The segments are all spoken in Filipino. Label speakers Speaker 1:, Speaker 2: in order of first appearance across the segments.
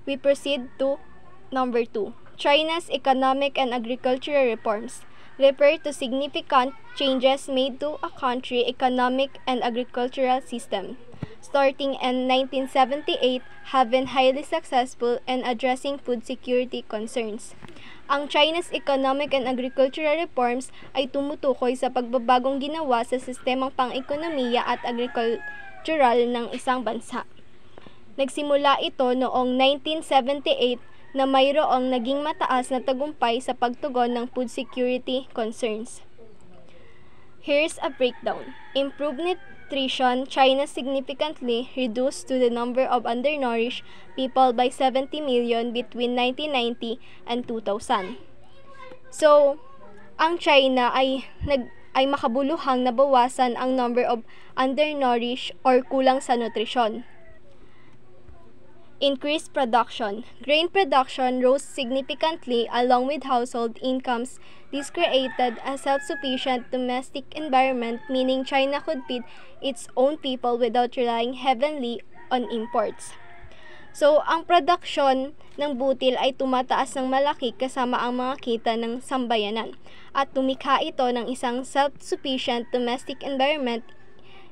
Speaker 1: we proceed to number 2. China's economic and agricultural reforms refer to significant changes made to a country's economic and agricultural system, starting in 1978, have been highly successful in addressing food security concerns. Ang China's economic and agricultural reforms ay tumutukoy sa pagbabagong ginawa sa sistemang pang-ekonomiya at agricultural ng isang bansa. Nagsimula ito noong 1978 na mayroong naging mataas na tagumpay sa pagtugon ng food security concerns. Here's a breakdown. Improved nutrition, China significantly reduced to the number of undernourished people by 70 million between 1990 and 2000. So, ang China ay makabuluhang nabawasan ang number of undernourished or kulang sa nutrisyon. Increased production. Grain production rose significantly along with household incomes. This created a self-sufficient domestic environment, meaning China could feed its own people without relying heavily on imports. So, ang production ng butil ay tumataas ng malaki kasama ang mga kita ng sambayanan at tumikha ito ng isang self-sufficient domestic environment.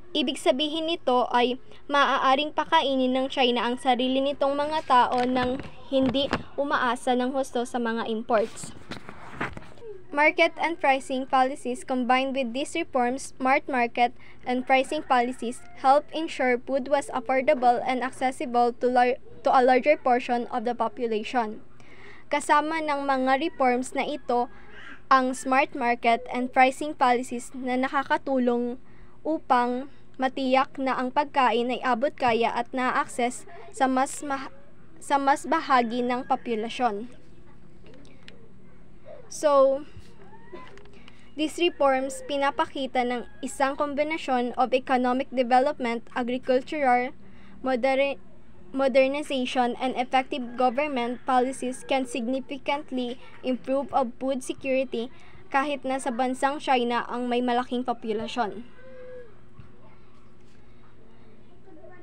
Speaker 1: Ibig sabihin nito ay maaaring pakainin ng China ang sarili nitong mga tao nang hindi umaasa ng husto sa mga imports. Market and pricing policies combined with these reforms, smart market and pricing policies helped ensure food was affordable and accessible to a larger portion of the population. Kasama ng mga reforms na ito ang smart market and pricing policies na nakakatulong upang matiyak na ang pagkain ay abot kaya at na-access sa mas bahagi ng populasyon. So, these reforms pinapakita ng isang kombinasyon of economic development, agricultural modernization, and effective government policies can significantly improve of food security kahit na sa bansang China ang may malaking populasyon.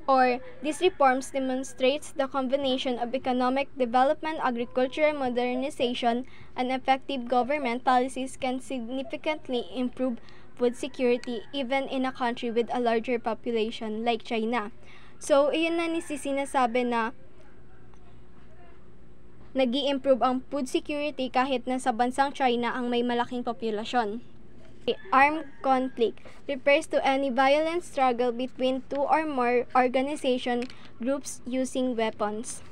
Speaker 1: Or, these reforms demonstrates the combination of economic development, agricultural modernization, and effective government policies can significantly improve food security even in a country with a larger population like China. So, iyon na sinasabi na nag-i-improve ang food security kahit na sa bansang China ang may malaking populasyon. Armed conflict refers to any violent struggle between two or more organization groups using weapons.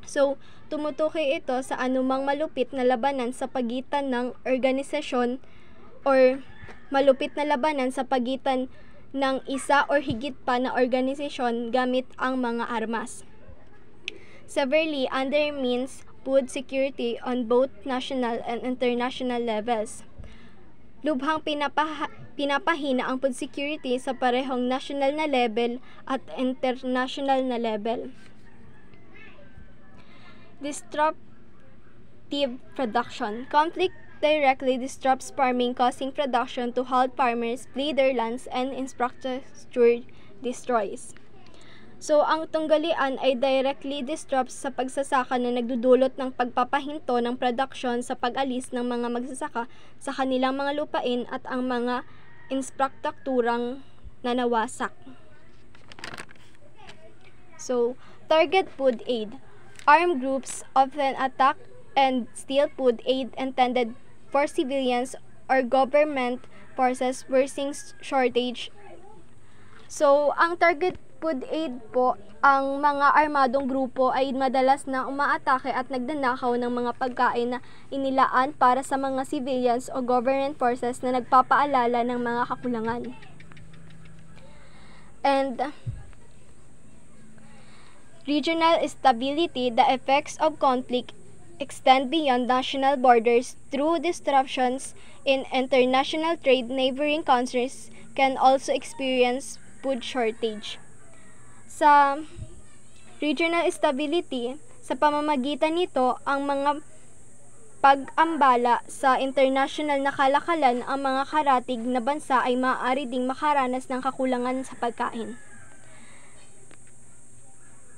Speaker 1: So, tumutukoy ito sa anumang malupit na labanan sa pagitan ng organisasyon or malupit na labanan sa pagitan ng isa or higit pa na organisasyon gamit ang mga armas. Severely undermines food security on both national and international levels. Lubhang pinapahina ang food security sa parehong national na level at international na level. Disruptive production. Conflict directly disrupts farming, causing production to halt, farmers flee their lands, and infrastructure destroys. So, ang tunggalian ay directly disrupts sa pagsasaka na nagdudulot ng pagpapahinto ng production sa pag-alis ng mga magsasaka sa kanilang mga lupain at ang mga infrastrukturang nanawasak. So, target food aid. Armed groups often attack and steal food aid intended for civilians or government forces, worsening shortage. So, ang target food aid po, ang mga armadong grupo ay madalas na umaatake at nagdanakaw ng mga pagkain na inilaan para sa mga civilians o government forces na nagpapaalala ng mga kakulangan. And regional stability. The effects of conflict extend beyond national borders through disruptions in international trade. Neighboring countries can also experience food shortage. Sa regional stability, sa pamamagitan nito, ang mga pag-ambala sa international na kalakalan, ang mga karatig na bansa ay maaari ding makaranas ng kakulangan sa pagkain.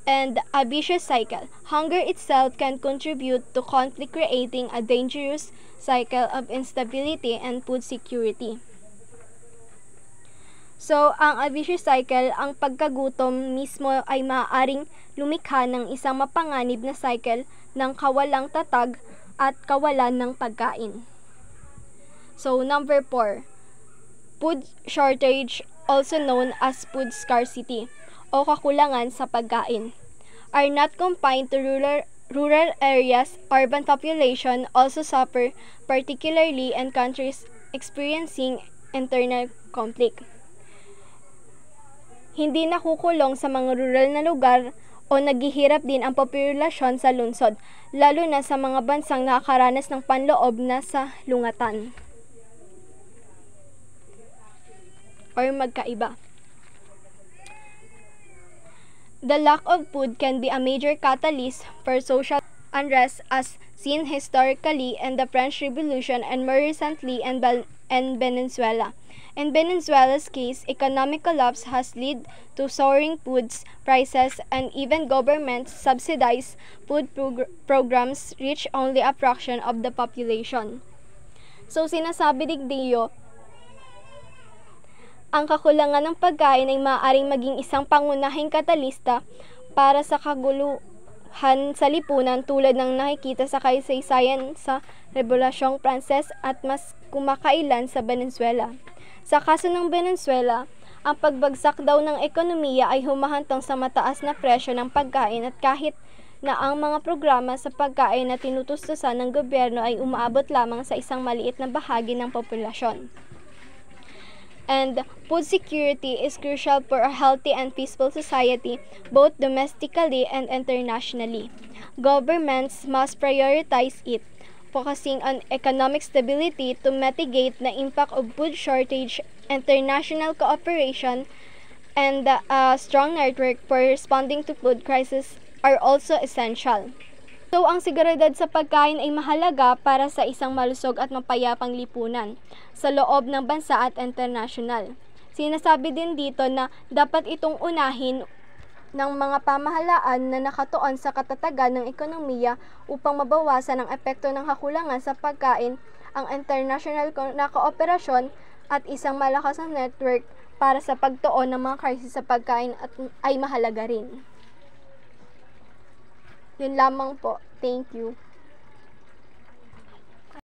Speaker 1: and a vicious cycle. Hunger itself can contribute to conflict, creating a dangerous cycle of instability and food security. So, ang vicious cycle, ang pagkagutom mismo ay maaaring lumikha ng isang mapanganib na cycle ng kawalang tatag at kawalan ng pagkain. So, number 4, food shortage, also known as food scarcity o kakulangan sa pagkain, are not confined to rural areas. Urban population also suffer, particularly in countries experiencing internal conflict. Hindi nakukulong sa mga rural na lugar o naghihirap din ang populasyon sa lungsod, lalo na sa mga bansang nakakaranas ng panloob na sa lungatan or magkaiba. The lack of food can be a major catalyst for social unrest, as seen historically in the French Revolution and more recently in Venezuela. In Venezuela's case, economic collapse has led to soaring food prices, and even government-subsidized food programs reach only a fraction of the population. So, sinasabi ni Dio, ang kakulangan ng pagkain ay maaaring maging isang pangunahing katalista para sa kaguluhan sa lipunan, tulad ng nakikita sa kasaysayan sa Rebolusyong Pranses at mas kumakailan sa Venezuela. Sa kaso ng Venezuela, ang pagbagsak daw ng ekonomiya ay humahantong sa mataas na presyo ng pagkain, at kahit na ang mga programa sa pagkain na tinutustusan ng gobyerno ay umaabot lamang sa isang maliit na bahagi ng populasyon. And food security is crucial for a healthy and peaceful society, both domestically and internationally. Governments must prioritize it, focusing on economic stability to mitigate the impact of food shortage. International cooperation and a strong network for responding to food crisis are also essential. So, ang seguridad sa pagkain ay mahalaga para sa isang malusog at mapayapang lipunan sa loob ng bansa at internasyonal. Sinasabi din dito na dapat itong unahin ng mga pamahalaan na nakatuon sa katatagan ng ekonomiya upang mabawasan ang epekto ng kakulangan sa pagkain. Ang international na kooperasyon at isang malakas na network para sa pagtuon ng mga krisis sa pagkain ay mahalaga rin. Yun lamang po. Thank you.